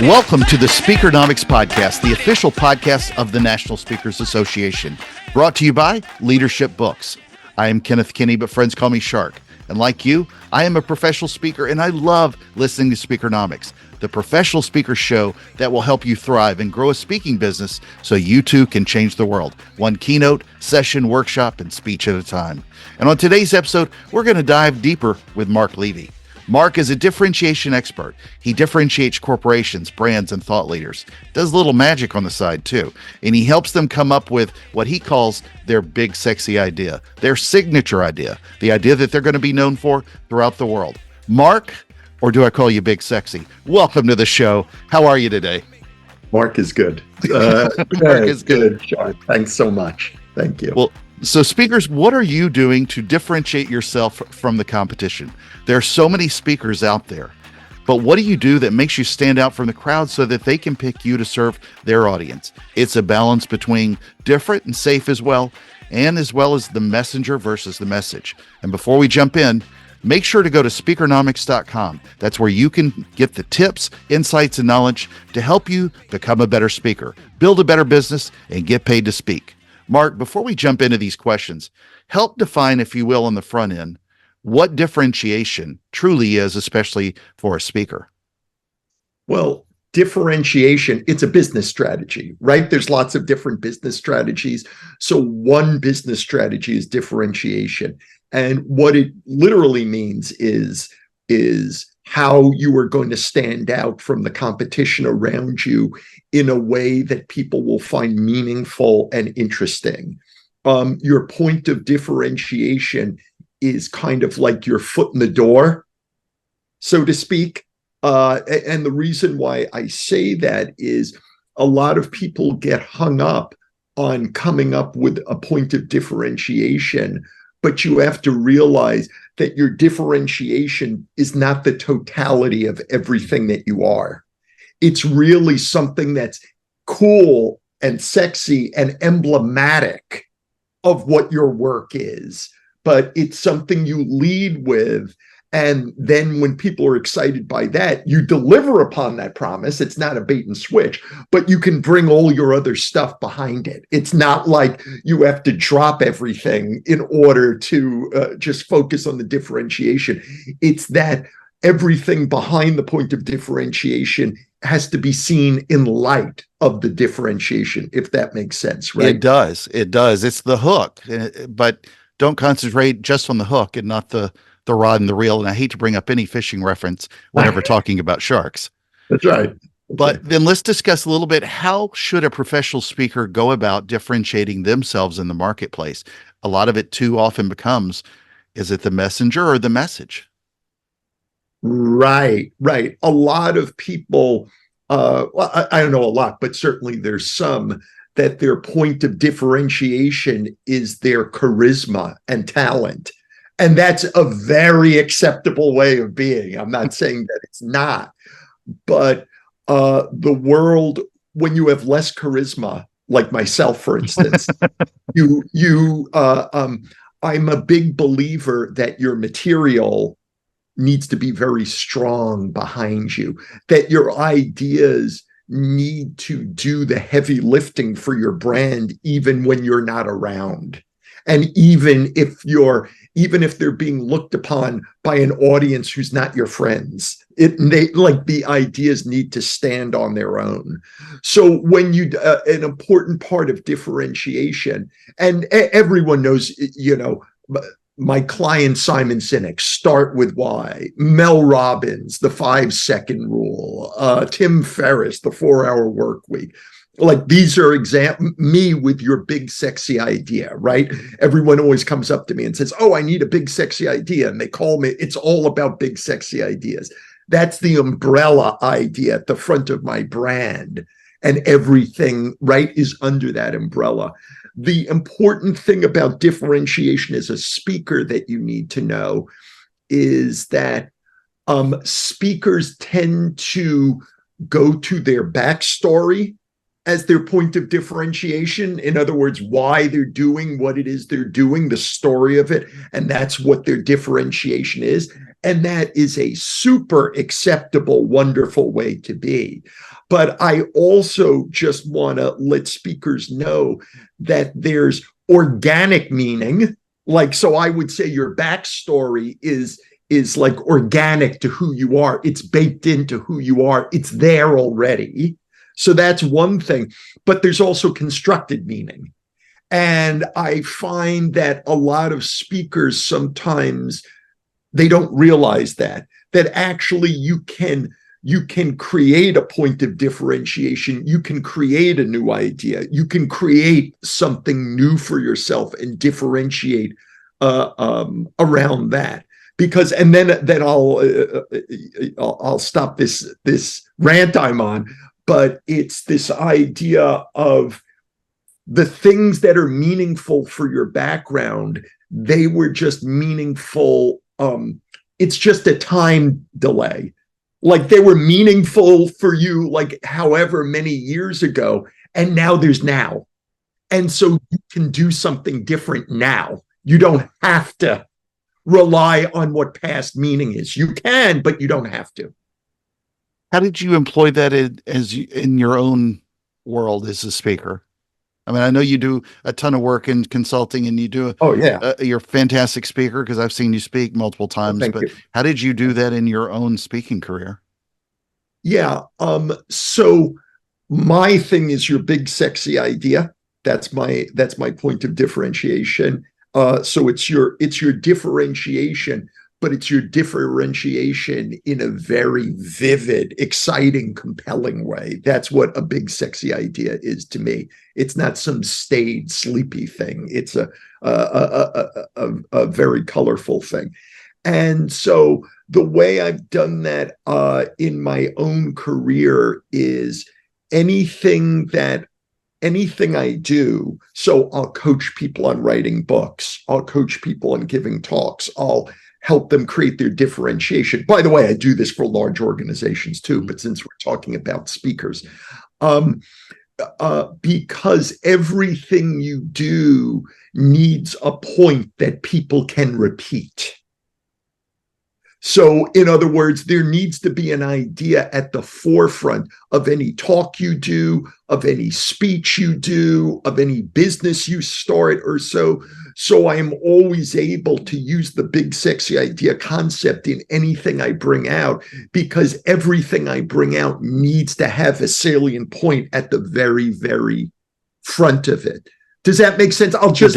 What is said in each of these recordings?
Welcome to the Speakernomics podcast, the official podcast of the National Speakers Association, brought to you by Leadership Books. I am Kenneth Kinney, but friends call me Shark. And like you, I am a professional speaker, and I love listening to Speakernomics, the professional speaker show that will help you thrive and grow a speaking business so you too can change the world, one keynote, session, workshop, and speech at a time. And on today's episode, we're going to dive deeper with Mark Levy. Mark is a differentiation expert. He differentiates corporations, brands, and thought leaders. Does a little magic on the side too. And he helps them come up with what he calls their big sexy idea, their signature idea, the idea that they're going to be known for throughout the world. Mark, or do I call you Big Sexy? Welcome to the show. How are you today? Mark is good. Mark is good. Sean. Thanks so much. Thank you. Well, so speakers, what are you doing to differentiate yourself from the competition? There are so many speakers out there, but what do you do that makes you stand out from the crowd so that they can pick you to serve their audience? It's a balance between different and safe as well as the messenger versus the message. And before we jump in, make sure to go to Speakernomics.com. That's where you can get the tips, insights, and knowledge to help you become a better speaker, build a better business, and get paid to speak. Mark, before we jump into these questions, help define, if you will, on the front end, what differentiation truly is, especially for a speaker. Well, differentiation, it's a business strategy, right? There's lots of different business strategies. So one business strategy is differentiation. And what it literally means is how you are going to stand out from the competition around you in a way that people will find meaningful and interesting. Your point of differentiation is kind of like your foot in the door, so to speak. And the reason why I say that is a lot of people get hung up on coming up with a point of differentiation, but you have to realize that your differentiation is not the totality of everything that you are. It's really something that's cool and sexy and emblematic of what your work is, but it's something you lead with. And then when people are excited by that, you deliver upon that promise. It's not a bait and switch, but you can bring all your other stuff behind it. It's not like you have to drop everything in order to just focus on the differentiation. It's that everything behind the point of differentiation has to be seen in light of the differentiation, if that makes sense, right? It does. It's the hook, but don't concentrate just on the hook and not the rod and the reel. And I hate to bring up any fishing reference whenever talking about sharks. That's right. But then let's discuss a little bit, how should a professional speaker go about differentiating themselves in the marketplace? A lot of it too often becomes, is it the messenger or the message? Right. A lot of people, well, I don't know a lot, but certainly there's some that their point of differentiation is their charisma and talent. And that's a very acceptable way of being. I'm not saying that it's not, but the world, when you have less charisma, like myself, for instance, I'm a big believer that your material needs to be very strong behind you, that your ideas need to do the heavy lifting for your brand, even when you're not around. And even if they're being looked upon by an audience who's not your friends, the ideas need to stand on their own. So when an important part of differentiation, and everyone knows, my client Simon Sinek, start with why. Mel Robbins, the 5-second rule. Tim Ferriss, the 4-hour work week. Like, these are me with your big sexy idea, right? Everyone always comes up to me and says, "Oh, I need a big sexy idea." And they call me, it's all about big sexy ideas. That's the umbrella idea at the front of my brand. And everything, right, is under that umbrella. The important thing about differentiation as a speaker that you need to know is that speakers tend to go to their backstory as their point of differentiation. In other words, why they're doing what it is they're doing, the story of it, and that's what their differentiation is. And that is a super acceptable, wonderful way to be. But I also just want to let speakers know that there's organic meaning. Like, so I would say your backstory is like organic to who you are. It's baked into who you are. It's there already. So that's one thing. But there's also constructed meaning. And I find that a lot of speakers sometimes they don't realize that actually you can create a point of differentiation. You can create a new idea. You can create something new for yourself and differentiate around that. Because, and then I'll stop this rant I'm on, but it's this idea of the things that are meaningful for your background. They were just meaningful. It's just a time delay. Like they were meaningful for you, like however many years ago, and now there's now. And so you can do something different now. You don't have to rely on what past meaning is. You can, but you don't have to. How did you employ that in your own world as a speaker? I mean, I know you do a ton of work in consulting, and you do. Oh yeah, you're a fantastic speaker because I've seen you speak multiple times. Thank but you. How did you do that in your own speaking career? Yeah. So my thing is your big sexy idea. That's my point of differentiation. So it's your differentiation, but it's your differentiation in a very vivid, exciting, compelling way. That's what a big sexy idea is to me. It's not some staid, sleepy thing. It's a very colorful thing. And so the way I've done that in my own career is anything I do. So I'll coach people on writing books. I'll coach people on giving talks. I'll help them create their differentiation. By the way, I do this for large organizations too, but since we're talking about speakers, because everything you do needs a point that people can repeat. So in other words, there needs to be an idea at the forefront of any talk you do, of any speech you do, of any business you start or so. So I am always able to use the big sexy idea concept in anything I bring out, because everything I bring out needs to have a salient point at the very, very front of it. Does that make sense? I'll just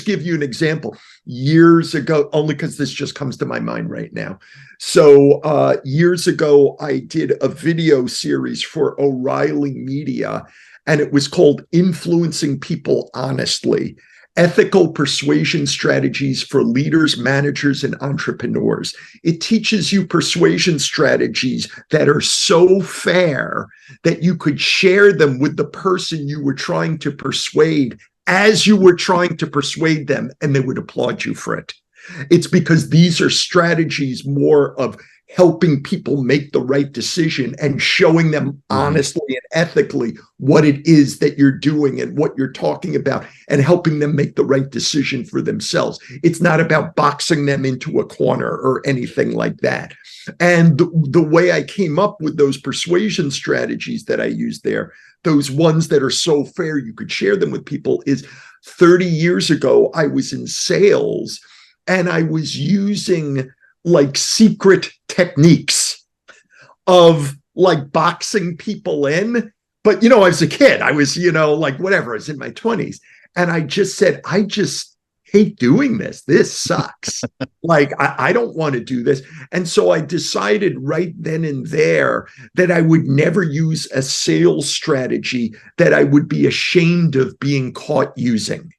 give you an example. Years ago, only because this just comes to my mind right now. So years ago, I did a video series for O'Reilly Media, and it was called Influencing People Honestly: Ethical Persuasion Strategies for Leaders, Managers, and Entrepreneurs. It teaches you persuasion strategies that are so fair that you could share them with the person you were trying to persuade as you were trying to persuade them, and they would applaud you for it. It's because these are strategies more of helping people make the right decision and showing them honestly and ethically what it is that you're doing and what you're talking about, and helping them make the right decision for themselves. It's not about boxing them into a corner or anything like that. And the way I came up with those persuasion strategies that I used there, those ones that are so fair you could share them with people, is 30 years ago, I was in sales and I was using like secret techniques of like boxing people in. But, I was a kid. I was, like whatever, I was in my 20s. And I just said, I just hate doing this. This sucks. Like, I don't want to do this. And so I decided right then and there that I would never use a sales strategy that I would be ashamed of being caught using.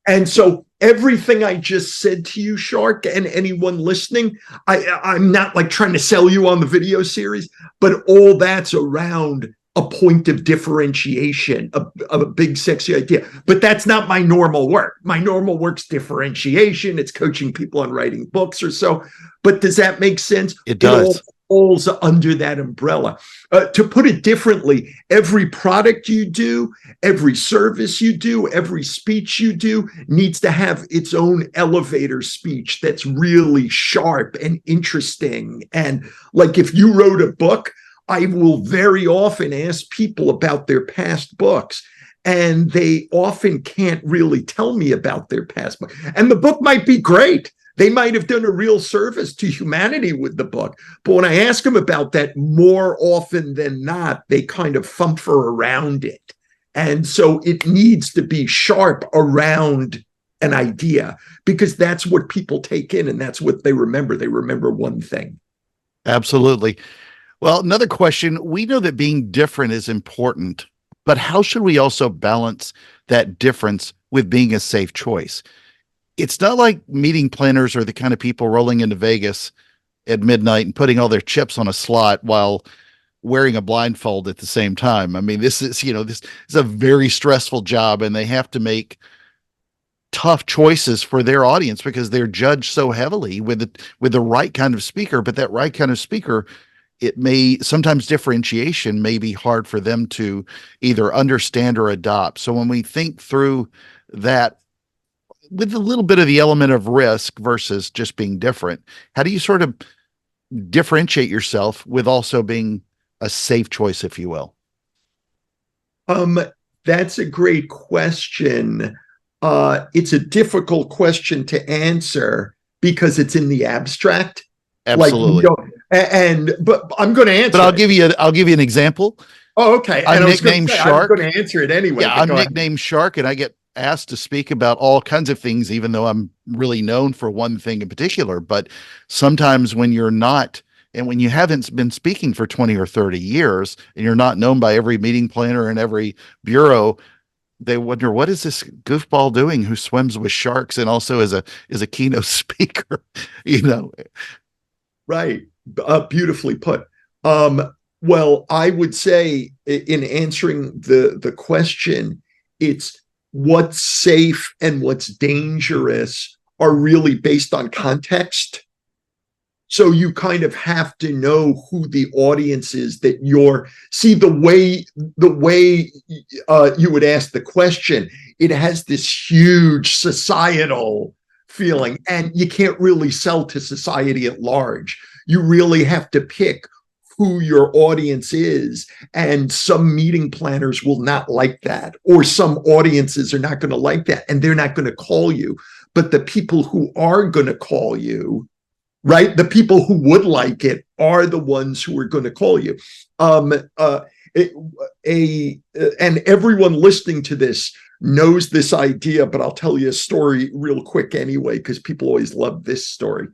And so everything I just said to you, Shark, and anyone listening, I'm not like trying to sell you on the video series, but all that's around a point of differentiation, of a big sexy idea. But that's not my normal work. My normal work's differentiation. It's coaching people on writing books or so. But does that make sense? It does. falls under that umbrella. To put it differently, every product you do, every service you do, every speech you do needs to have its own elevator speech that's really sharp and interesting. And like if you wrote a book, I will very often ask people about their past books, and they often can't really tell me about their past book. And the book might be great. They might have done a real service to humanity with the book. But when I ask them about that, more often than not, they kind of fumfer around it. And so it needs to be sharp around an idea, because that's what people take in and that's what they remember. They remember one thing. Absolutely. Well, another question. We know that being different is important, but how should we also balance that difference with being a safe choice? It's not like meeting planners are the kind of people rolling into Vegas at midnight and putting all their chips on a slot while wearing a blindfold at the same time. I mean, this is a very stressful job, and they have to make tough choices for their audience because they're judged so heavily with the right kind of speaker. But that right kind of speaker, it may sometimes differentiation may be hard for them to either understand or adopt. So when we think through that with a little bit of the element of risk versus just being different, how do you sort of differentiate yourself with also being a safe choice, if you will? That's a great question. It's a difficult question to answer because it's in the abstract. Absolutely. But I'm going to answer. But I'll give you an example. Oh, okay. I'm nicknamed Shark. I'm going to answer it anyway. Yeah, I'm nicknamed Shark, and I get asked to speak about all kinds of things, even though I'm really known for one thing in particular. But sometimes when you're not, and when you haven't been speaking for 20 or 30 years, and you're not known by every meeting planner and every bureau, they wonder, what is this goofball doing who swims with sharks and also is a keynote speaker? Right. Beautifully put. Well, I would say in answering the question, it's what's safe and what's dangerous are really based on context. So you kind of have to know who the audience is that the way you would ask the question, it has this huge societal feeling, and you can't really sell to society at large. You really have to pick who your audience is, and some meeting planners will not like that, or some audiences are not going to like that, and they're not going to call you. But the people who are going to call you, right, the people who would like it are the ones who are going to call you. And everyone listening to this knows this idea, but I'll tell you a story real quick anyway, because people always love this story.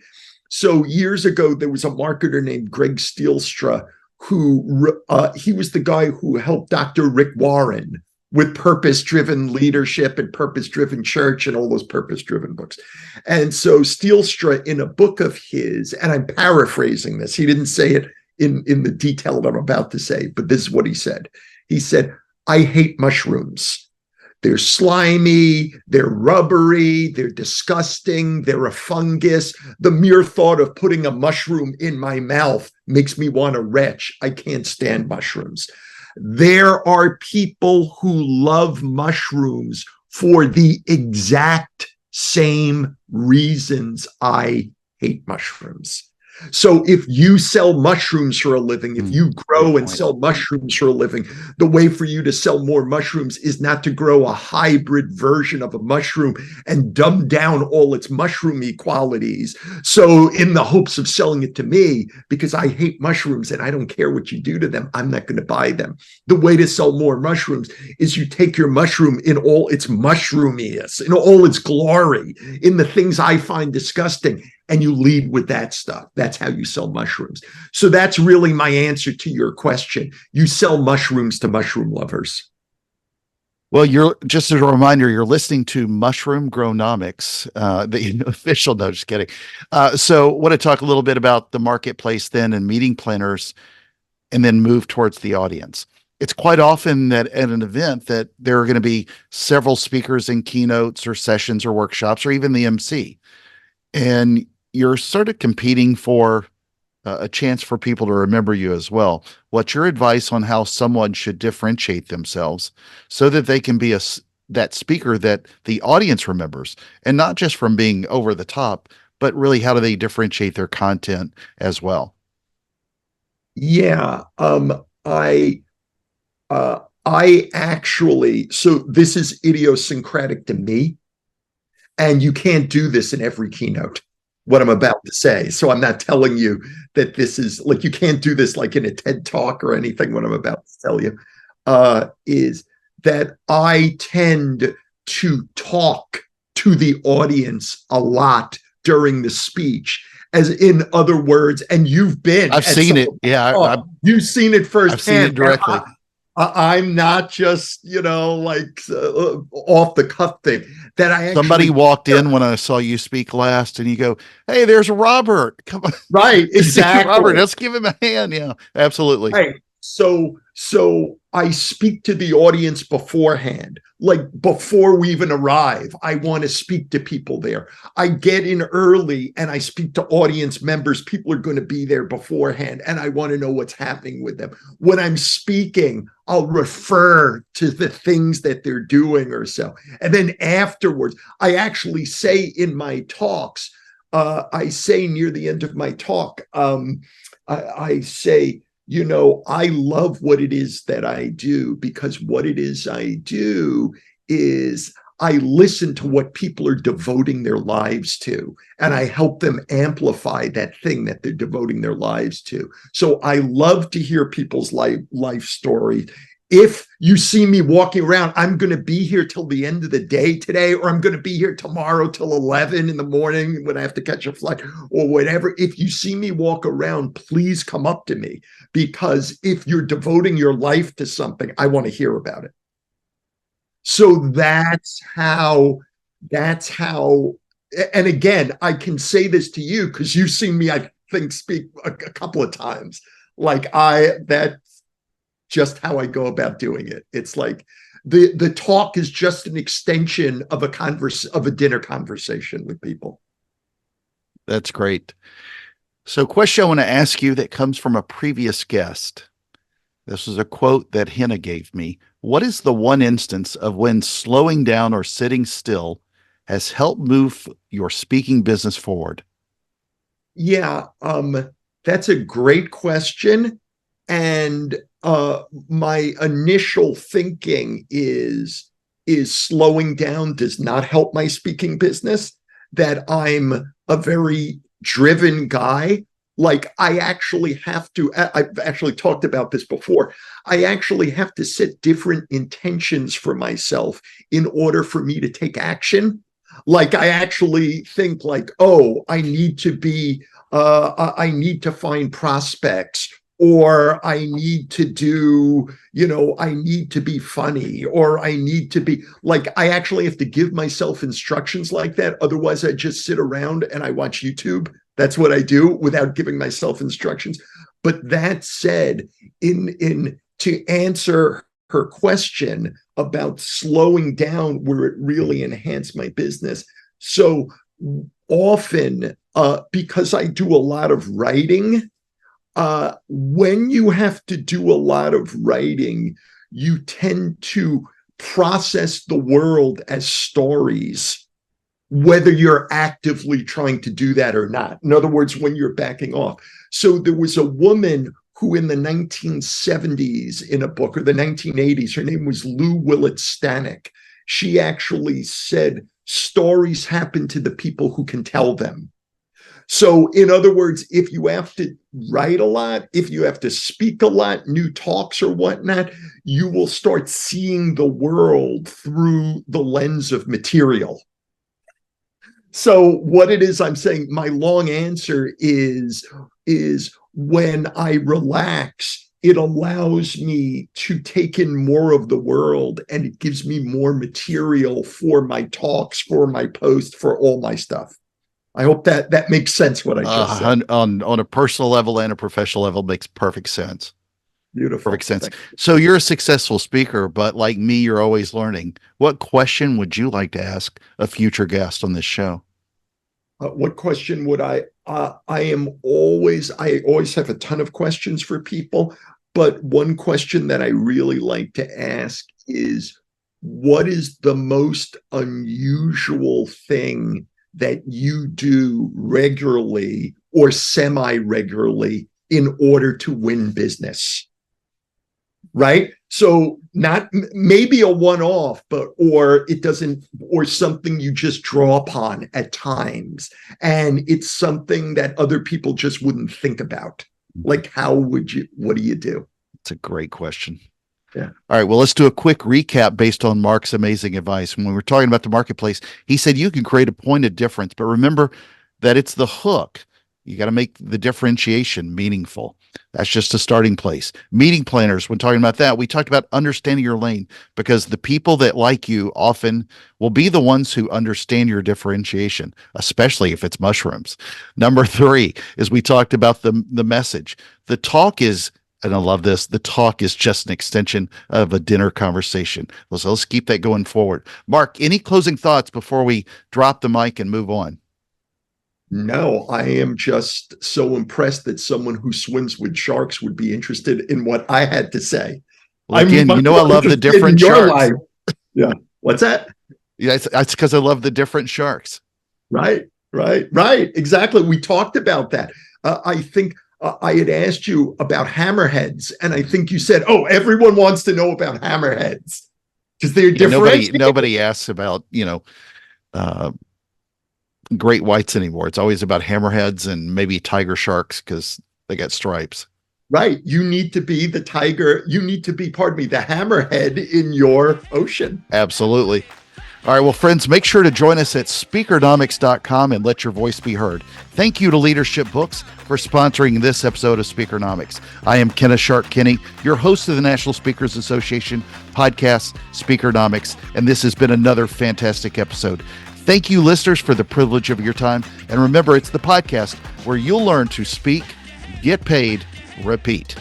So years ago, there was a marketer named Greg Stielstra who he was the guy who helped Dr. Rick Warren with purpose-driven leadership and purpose-driven church and all those purpose-driven books. And so Stielstra, in a book of his, and I'm paraphrasing this, he didn't say it in the detail that I'm about to say, but this is what he said. He said, "I hate mushrooms. They're slimy, they're rubbery, they're disgusting, they're a fungus. The mere thought of putting a mushroom in my mouth makes me want to retch. I can't stand mushrooms." There are people who love mushrooms for the exact same reasons I hate mushrooms. So if you sell mushrooms for a living, if you grow and sell mushrooms for a living, the way for you to sell more mushrooms is not to grow a hybrid version of a mushroom and dumb down all its mushroomy qualities. So in the hopes of selling it to me, because I hate mushrooms and I don't care what you do to them, I'm not going to buy them. The way to sell more mushrooms is you take your mushroom in all its mushroominess, in all its glory, in the things I find disgusting, and you lead with that stuff. That's how you sell mushrooms. So that's really my answer to your question. You sell mushrooms to mushroom lovers. Well, you're just as a reminder, you're listening to Mushroom Grownomics, the official, no, just kidding. So I want to talk a little bit about the marketplace then and meeting planners, and then move towards the audience. It's quite often that at an event that there are going to be several speakers in keynotes or sessions or workshops, or even the MC. And you're sort of competing for a chance for people to remember you as well. What's your advice on how someone should differentiate themselves so that they can be that speaker that the audience remembers, and not just from being over the top, but really how do they differentiate their content as well? Yeah. I actually, so this is idiosyncratic to me, and you can't do this in every keynote, what I'm about to say. So I'm not telling you that this is like, you can't do this like in a TED talk or anything. What I'm about to tell you is that I tend to talk to the audience a lot during the speech. As in other words, and you've been I've seen it. Yeah, you've seen it firsthand. I've seen it directly. I'm not just, like off the cuff thing that I actually. Somebody walked in when I saw you speak last, and you go, "Hey, there's Robert. Come on." Right. Exactly. Robert, let's give him a hand. Yeah, absolutely. Right. So I speak to the audience beforehand, like before we even arrive. I want to speak to people there. I get in early and I speak to audience members. People are going to be there beforehand, and I want to know what's happening with them. When I'm speaking, I'll refer to the things that they're doing or so. And then afterwards, I actually say in my talks, I say near the end of my talk, I say, I love what it is that I do, because what it is I do is I listen to what people are devoting their lives to, and I help them amplify that thing that they're devoting their lives to. So I love to hear people's life stories. If you see me walking around, I'm going to be here till the end of the day today, or I'm going to be here tomorrow till 11 in the morning when I have to catch a flight or whatever. If you see me walk around, please come up to me, because if you're devoting your life to something, I want to hear about it. So that's how, and again, I can say this to you because you've seen me, I think, speak a couple of times. That's just how I go about doing it. It's like the talk is just an extension of a dinner conversation with people. That's great. So, question I want to ask you that comes from a previous guest. This is a quote that Hannah gave me. What is the one instance of when slowing down or sitting still has helped move your speaking business forward? Yeah, that's a great question. And my initial thinking is slowing down does not help my speaking business, that I'm a very driven guy. Like I actually have to, I've actually talked about this before. I actually have to set different intentions for myself in order for me to take action. Like I actually think like, oh, I need to find prospects, or I need to do, I need to be funny, or I need to be like, I actually have to give myself instructions like that. Otherwise I just sit around and I watch YouTube. That's what I do without giving myself instructions. But that said, to answer her question about slowing down where it really enhanced my business. So often, because I do a lot of writing, when you have to do a lot of writing, you tend to process the world as stories, whether you're actively trying to do that or not. In other words, when you're backing off. So there was a woman who in the 1970s in a book, or the 1980s, her name was Lou Willett Stanek. She actually said, stories happen to the people who can tell them. So in other words, if you have to write a lot, if you have to speak a lot, new talks or whatnot, you will start seeing the world through the lens of material. So what it is I'm saying, my long answer is when I relax, it allows me to take in more of the world, and it gives me more material for my talks, for my posts, for all my stuff. I hope that makes sense what I just said. On a personal level and a professional level, makes perfect sense. Beautiful. Perfect sense. So you're a successful speaker, but like me, you're always learning. What question would you like to ask a future guest on this show? What question would I always have a ton of questions for people, but one question that I really like to ask is, what is the most unusual thing that you do regularly or semi-regularly in order to win business? Right? So not maybe a one-off, but or something you just draw upon at times. And it's something that other people just wouldn't think about. Like, what do you do? It's a great question. Yeah. All right. Well, let's do a quick recap based on Mark's amazing advice. When we were talking about the marketplace, he said you can create a point of difference, but remember that it's the hook. You got to make the differentiation meaningful. That's just a starting place. Meeting planners, when talking about that, we talked about understanding your lane, because the people that like you often will be the ones who understand your differentiation, especially if it's mushrooms. Number 3 is we talked about the message. The talk is, and I love this, the talk is just an extension of a dinner conversation. So let's keep that going forward. Mark, any closing thoughts before we drop the mic and move on? No, I am just so impressed that someone who swims with sharks would be interested in what I had to say. Well, again, I love the different sharks. Life. Yeah. What's that? Yeah, it's because I love the different sharks. Right. Exactly. We talked about that. I think I had asked you about hammerheads, and I think you said, "Oh, everyone wants to know about hammerheads because they're different." Nobody asks about great whites anymore. It's always about hammerheads and maybe tiger sharks because they got stripes. Right. You need to be the tiger. You need to be, pardon me, the hammerhead in your ocean. Absolutely. All right. Well, friends, make sure to join us at Speakernomics.com and let your voice be heard. Thank you to Leadership Books for sponsoring this episode of Speakernomics. I am Kenneth Shark Kinney, your host of the National Speakers Association podcast, Speakernomics, and this has been another fantastic episode. Thank you, listeners, for the privilege of your time. And remember, it's the podcast where you'll learn to speak, get paid, repeat.